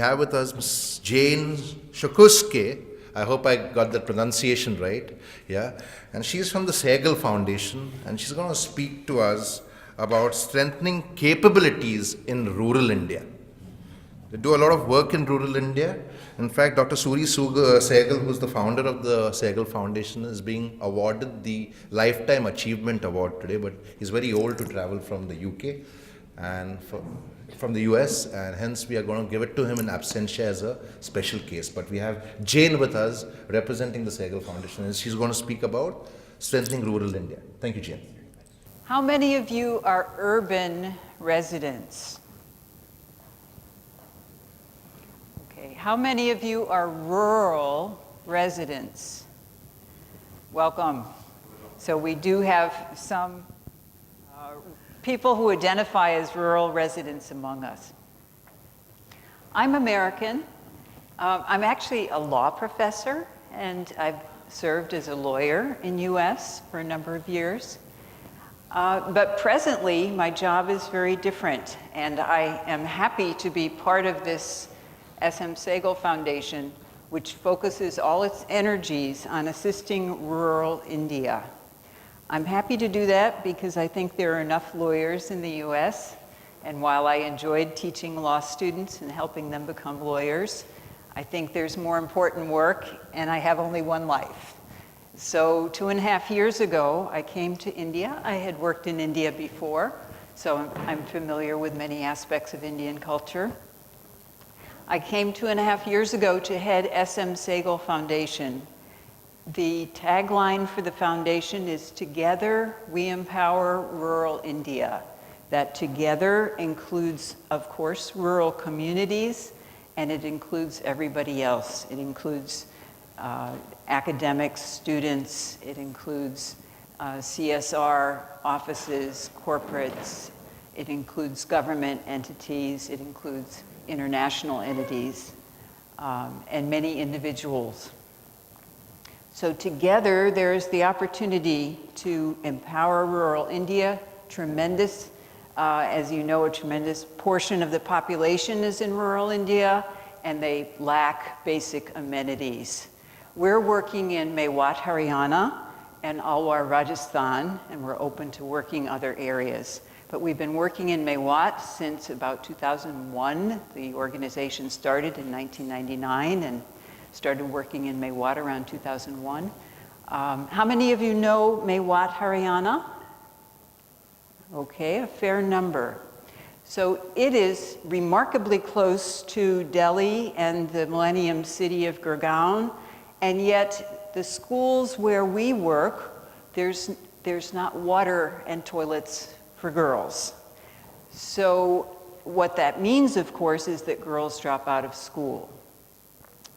have with us Ms. Jane Schukoske. I hope I got the pronunciation right. Yeah, and she's from the Sehgal Foundation, and she's going to speak to us about strengthening capabilities in rural India. They do a lot of work in rural India. In fact, Dr. Suri Sehgal, who's the founder of the Sehgal Foundation, is being awarded the Lifetime Achievement Award today, but he's very old to travel from the UK and from the US, and hence we are going to give it to him in absentia as a special case. But we have Jane with us representing the Sehgal Foundation, and she's going to speak about strengthening rural India. Thank you, Jane. How many of you are urban residents? Okay, how many of you are rural residents? Welcome. So we do have some people who identify as rural residents among us. I'm American. I'm actually a law professor, and I've served as a lawyer in US for a number of years. But presently, my job is very different, and I am happy to be part of this SM Sehgal Foundation, which focuses all its energies on assisting rural India. I'm happy to do that because I think there are enough lawyers in the US, and while I enjoyed teaching law students and helping them become lawyers, I think there's more important work, and I have only one life. So 2.5 years ago, I came to India. I had worked in India before, so I'm familiar with many aspects of Indian culture. I came 2.5 years ago to head SM Sehgal Foundation. The tagline for the foundation is "Together we empower rural India." That together includes, of course, rural communities, and it includes everybody else. It includes academics, students, it includes CSR offices, corporates, it includes government entities, it includes international entities, and many individuals. So together, there's the opportunity to empower rural India. Tremendous, as you know, a tremendous portion of the population is in rural India, and they lack basic amenities. We're working in Mewat, Haryana, and Alwar, Rajasthan, and we're open to working other areas. But we've been working in Mewat since about 2001. The organization started in 1999 and started working in Mewat around 2001. How many of you know Mewat, Haryana? Okay, a fair number. So it is remarkably close to Delhi and the Millennium City of Gurgaon, and yet the schools where we work, there's not water and toilets for girls. So what that means, of course, is that girls drop out of school.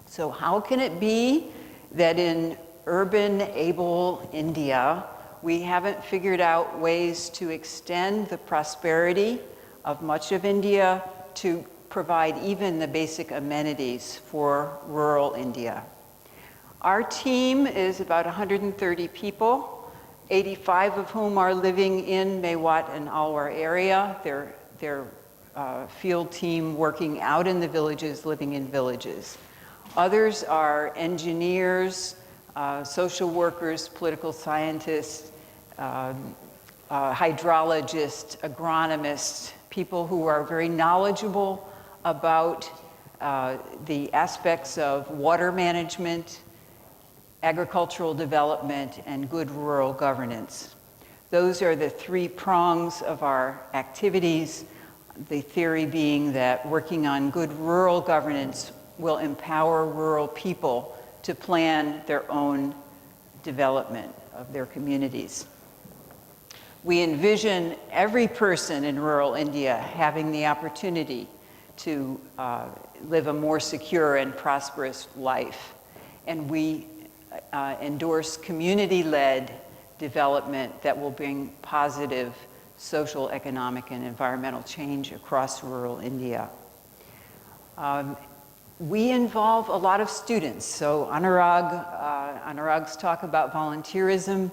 So how can it be that in urban, able India, we haven't figured out ways to extend the prosperity of much of India to provide even the basic amenities for rural India? Our team is about 130 people, 85 of whom are living in Mewat and Alwar area. They're field team working out in the villages, living in villages. Others are engineers, social workers, political scientists, hydrologists, agronomists, people who are very knowledgeable about the aspects of water management, agricultural development, and good rural governance. Those are the three prongs of our activities, the theory being that working on good rural governance will empower rural people to plan their own development of their communities. We envision every person in rural India having the opportunity to live a more secure and prosperous life. And we endorse community-led development that will bring positive social, economic, and environmental change across rural India. We involve a lot of students. So Anurag's talk about volunteerism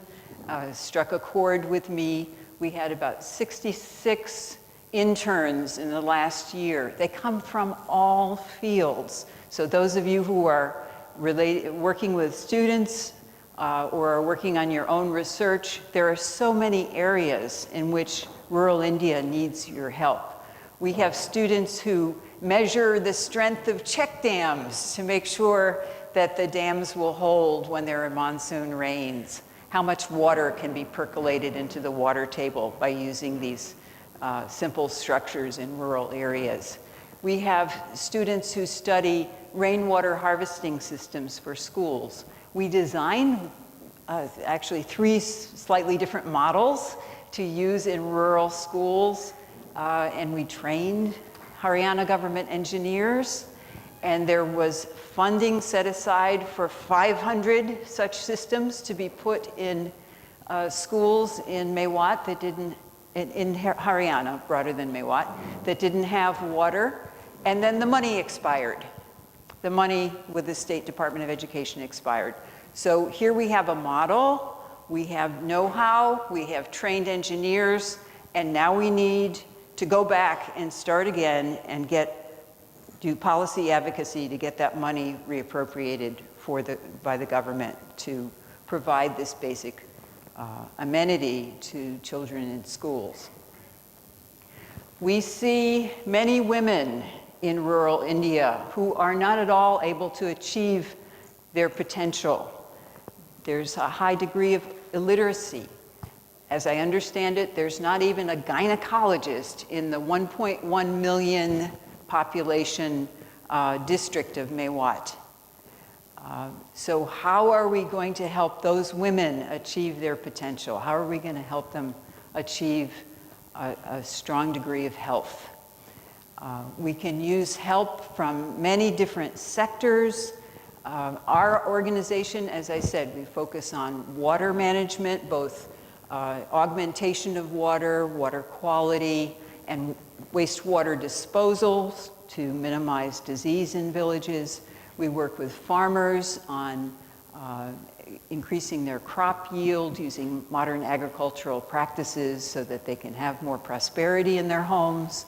struck a chord with me. We had about 66 interns in the last year. They come from all fields. So those of you who are working with students or are working on your own research, there are so many areas in which rural India needs your help. We have students who measure the strength of check dams to make sure that the dams will hold when there are monsoon rains. How much water can be percolated into the water table by using these simple structures in rural areas. We have students who study rainwater harvesting systems for schools. We design actually 3 slightly different models to use in rural schools, and we trained Haryana government engineers, and there was funding set aside for 500 such systems to be put in schools in Mewat that didn't, in Haryana, broader than Mewat, that didn't have water, and then the money expired. The money with the State Department of Education expired. So here we have a model, we have know-how, we have trained engineers, and now we need to go back and start again and do policy advocacy to get that money reappropriated by the government to provide this basic amenity to children in schools. We see many women in rural India who are not at all able to achieve their potential. There's a high degree of illiteracy. As I understand it, there's not even a gynecologist in the 1.1 million population district of Mewat. So how are we going to help those women achieve their potential? How are we going to help them achieve a strong degree of health? We can use help from many different sectors. Our organization, as I said, we focus on water management, both augmentation of water, water quality, and wastewater disposals to minimize disease in villages. We work with farmers on increasing their crop yield using modern agricultural practices so that they can have more prosperity in their homes.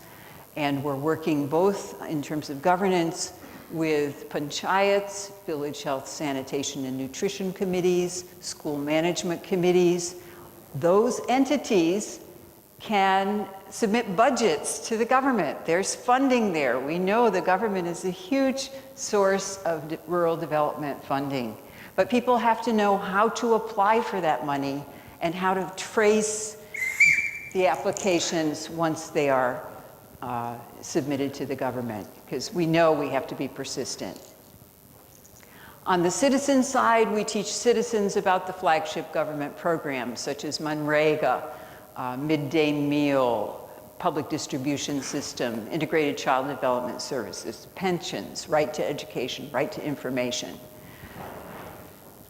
And we're working both in terms of governance with panchayats, village health, sanitation, and nutrition committees, school management committees. Those entities can submit budgets to the government. There's funding there. We know the government is a huge source of rural development funding. But people have to know how to apply for that money and how to trace the applications once they are submitted to the government, because we know we have to be persistent. On the citizen side, we teach citizens about the flagship government programs such as Manrega, midday meal, public distribution system, integrated child development services, pensions, right to education, right to information.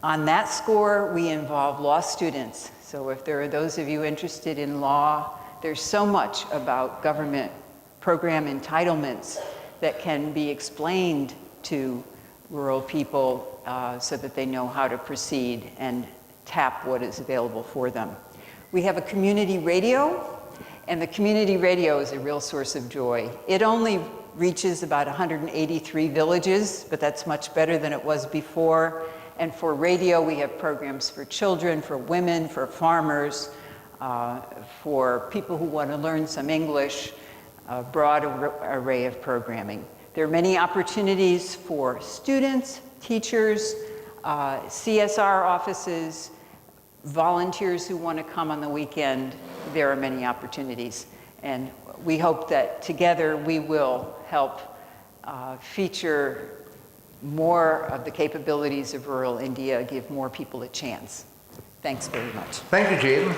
On that score, we involve law students. So if there are those of you interested in law, there's so much about government program entitlements that can be explained to rural people so that they know how to proceed and tap what is available for them. We have a community radio, and the community radio is a real source of joy. It only reaches about 183 villages, but that's much better than it was before. And for radio, we have programs for children, for women, for farmers, for people who want to learn some English, a broad array of programming. There are many opportunities for students, teachers, CSR offices, volunteers who want to come on the weekend. There are many opportunities. And we hope that together we will help feature more of the capabilities of rural India, give more people a chance. Thanks very much. Thank you, Jane.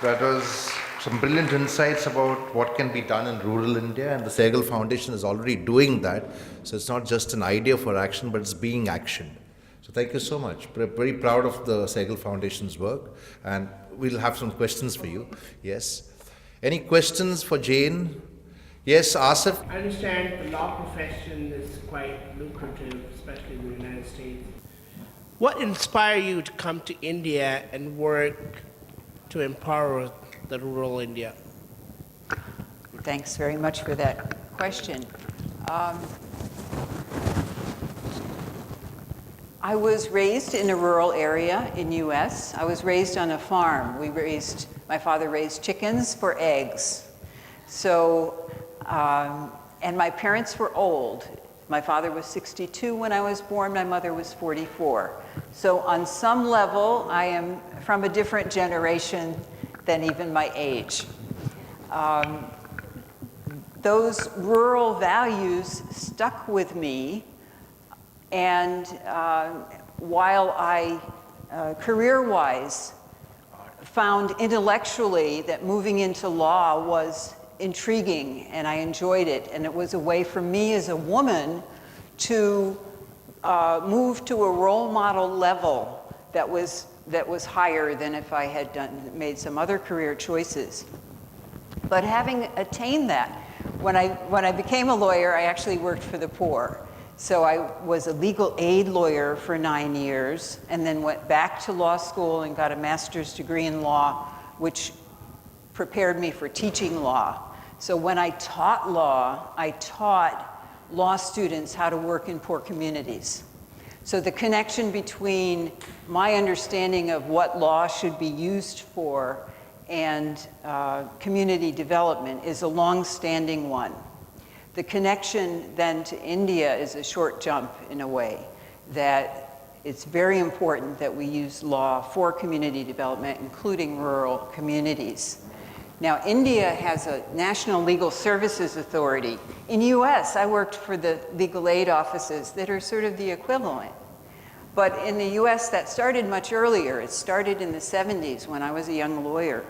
That was some brilliant insights about what can be done in rural India, and the Sehgal Foundation is already doing that. So it's not just an idea for action, but it's being actioned. So thank you so much. We're very proud of the Sehgal Foundation's work, and we'll have some questions for you. Yes. Any questions for Jane? Yes, Asif? I understand the law profession is quite lucrative, especially in the United States. What inspired you to come to India and work to empower the rural India? Thanks very much for that question. I was raised in a rural area in US. I was raised on a farm. My father raised chickens for eggs. So, and my parents were old. My father was 62 when I was born, my mother was 44. So on some level, I am from a different generation than even my age. Those rural values stuck with me, and while I, career-wise, found intellectually that moving into law was intriguing and I enjoyed it, and it was a way for me as a woman to move to a role model level that was higher than if I had made some other career choices. But having attained that, when I became a lawyer, I actually worked for the poor. So I was a legal aid lawyer for 9 years, and then went back to law school and got a master's degree in law, which prepared me for teaching law. So when I taught law, I taught law students how to work in poor communities. So the connection between my understanding of what law should be used for and community development is a long-standing one. The connection then to India is a short jump in a way, that it's very important that we use law for community development, including rural communities. Now, India has a National Legal Services Authority. In US, I worked for the legal aid offices that are sort of the equivalent. But in the US, that started much earlier. It started in the 70s when I was a young lawyer.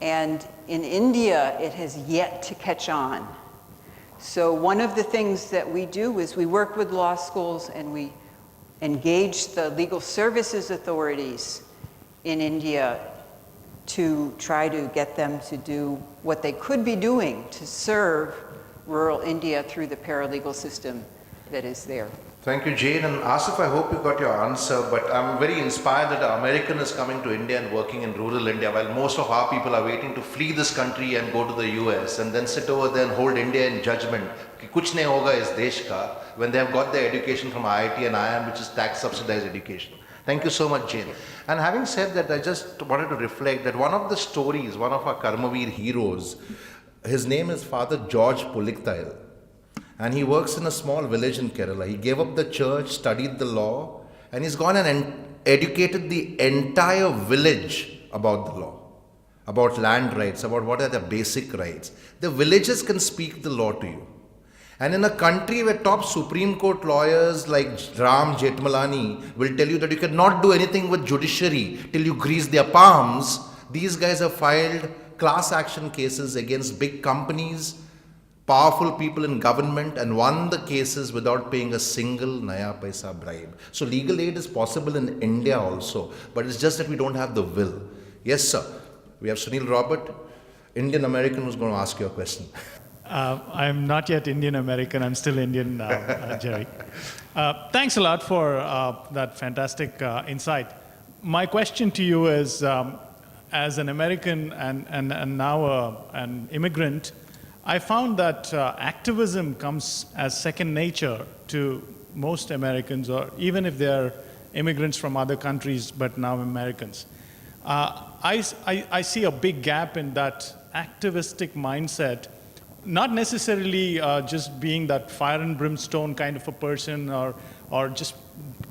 And in India, it has yet to catch on. So one of the things that we do is we work with law schools and we engage the legal services authorities in India to try to get them to do what they could be doing to serve rural India through the paralegal system that is there. Thank you, Jane. And Asif, I hope you got your answer, but I'm very inspired that an American is coming to India and working in rural India, while most of our people are waiting to flee this country and go to the US and then sit over there and hold India in judgment. Ki kuch nahi hoga is desh ka, when they have got their education from IIT and IIM, which is tax subsidized education. Thank you so much, Jane. And having said that, I just wanted to reflect that one of the stories, one of our Karmaveer heroes, his name is Father George Puliktail. And he works in a small village in Kerala. He gave up the church, studied the law, and he's gone and educated the entire village about the law, about land rights, about what are the basic rights. The villagers can speak the law to you. And in a country where top Supreme Court lawyers like Ram Jethmalani will tell you that you cannot do anything with judiciary till you grease their palms, these guys have filed class action cases against big companies, powerful people in government, and won the cases without paying a single naya paisa bribe. So legal aid is possible in India also, but it's just that we don't have the will. Yes, sir. We have Sunil Robert, Indian American, who's going to ask you a question. I'm not yet Indian American, I'm still Indian, Jerry. Thanks a lot for that fantastic insight. My question to you is, as an American and now an immigrant, I found that activism comes as second nature to most Americans, or even if they're immigrants from other countries, but now Americans. I see a big gap in that activistic mindset, not necessarily just being that fire and brimstone kind of a person or just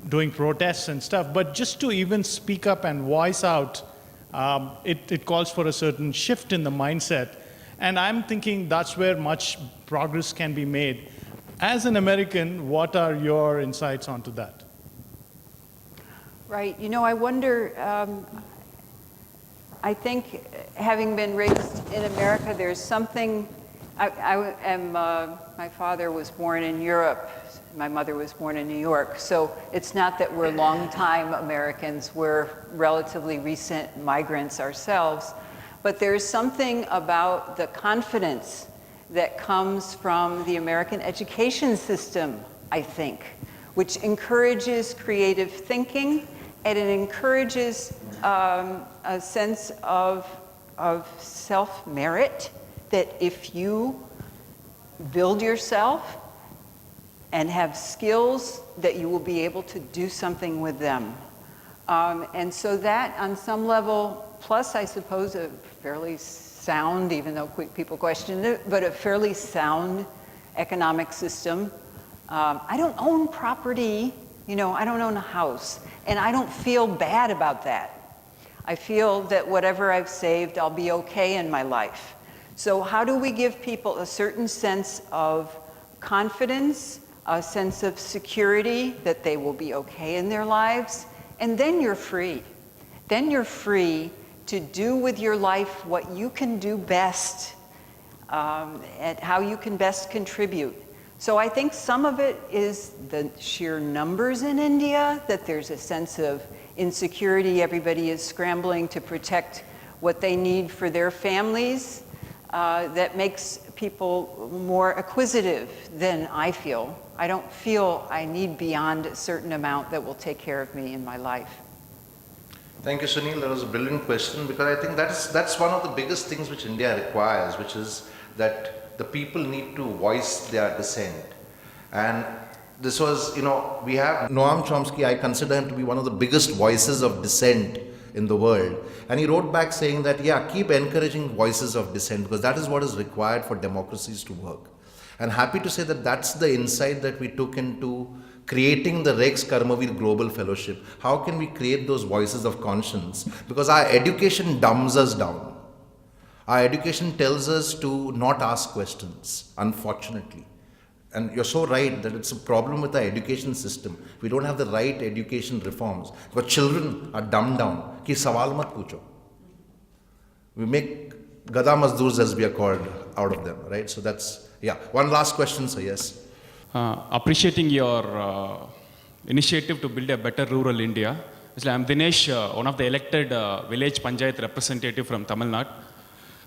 doing protests and stuff, but just to even speak up and voice out, it calls for a certain shift in the mindset. And I'm thinking that's where much progress can be made. As an American, what are your insights onto that? Right. You know, I wonder, I think having been raised in America, there's something, my father was born in Europe, my mother was born in New York, so it's not that we're longtime Americans, we're relatively recent migrants ourselves. But there's something about the confidence that comes from the American education system, I think, which encourages creative thinking, and it encourages a sense of of self-merit, that if you build yourself and have skills, that you will be able to do something with them. And so that, on some level, plus I suppose a fairly sound, even though people question it, but a fairly sound economic system. I don't own property, I don't own a house, and I don't feel bad about that. I feel that whatever I've saved, I'll be okay in my life. So how do we give people a certain sense of confidence, a sense of security that they will be okay in their lives? And then you're free. Then you're free to do with your life what you can do best, and how you can best contribute. So I think some of it is the sheer numbers in India, that there's a sense of insecurity. Everybody is scrambling to protect what they need for their families. That makes people more acquisitive than I feel. I don't feel I need beyond a certain amount that will take care of me in my life. Thank you, Sunil. That was a brilliant question, because I think that's one of the biggest things which India requires, which is that the people need to voice their dissent. And this was, we have Noam Chomsky. I consider him to be one of the biggest voices of dissent in the world. And he wrote back saying that, keep encouraging voices of dissent, because that is what is required for democracies to work. And happy to say that that's the insight that we took into creating the Rex Karmaveer Global Fellowship. How can we create those voices of conscience? Because our education dumbs us down. Our education tells us to not ask questions, unfortunately. And you're so right that it's a problem with our education system. We don't have the right education reforms. Because children are dumbed down. Ki sawal mat pucho. We make gada mazdoors, as we are called, out of them, right? So that's, one last question, so yes. Appreciating your initiative to build a better rural India. I'm Dinesh, one of the elected village panchayat representative from Tamil Nadu.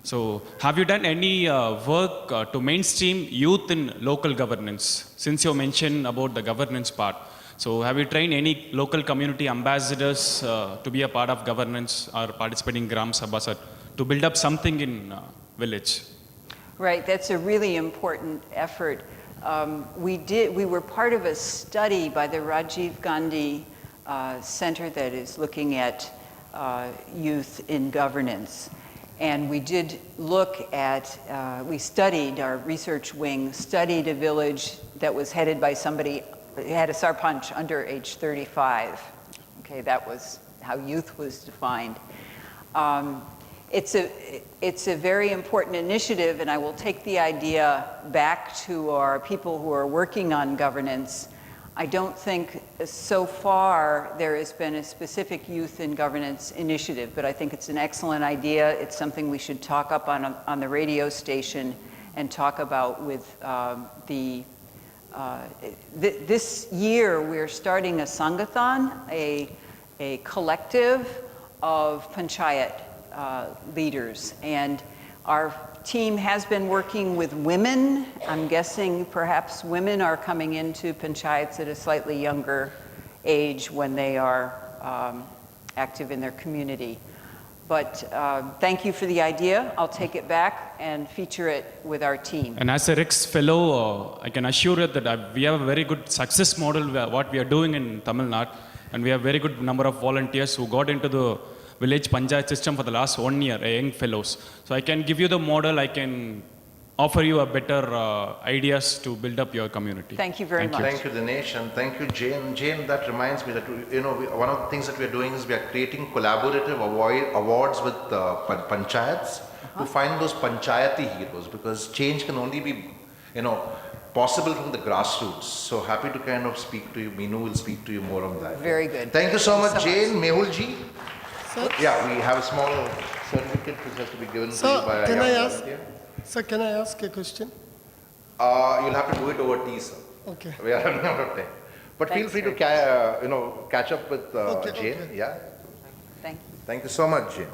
So, have you done any work to mainstream youth in local governance? Since you mentioned about the governance part, so have you trained any local community ambassadors to be a part of governance or participating in Gram Sabha to build up something in village? Right, that's a really important effort. We were part of a study by the Rajiv Gandhi Center that is looking at youth in governance. And we did look at, our research wing studied a village that was headed by somebody who had a sarpanch under age 35. Okay, that was how youth was defined. It's a very important initiative, and I will take the idea back to our people who are working on governance. I don't think so far there has been a specific youth in governance initiative, but I think it's an excellent idea. It's something we should talk up on the radio station and talk about with this year we're starting a Sangathan, a collective of panchayat leaders, and our team has been working with women. I'm guessing perhaps women are coming into panchayats at a slightly younger age when they are active in their community. But thank you for the idea. I'll take it back and feature it with our team. And as a Rex fellow, I can assure you that we have a very good success model what we are doing in Tamil Nadu, and we have very good number of volunteers who got into the village panchayat system for the last 1 year, young fellows. So I can give you the model, I can offer you a better ideas to build up your community. Thank you very much. Thank you, Dinesh, and thank you, Jane. Jane, that reminds me that, one of the things that we are doing is we are creating collaborative awards with panchayats to find those panchayati heroes, because change can only be, possible from the grassroots. So happy to kind of speak to you. Meenu will speak to you more on that. Very good. Thank you so much, Jane. much. Mehul ji. Yeah, we have a small certificate which has to be given to you by a young volunteer. Sir, can I ask a question? You'll have to do it over tea, sir. Okay. We are running out of time. But feel Thanks, free to Rich. catch up with Jane. Okay. Yeah. Thank you. Thank you so much, Jane.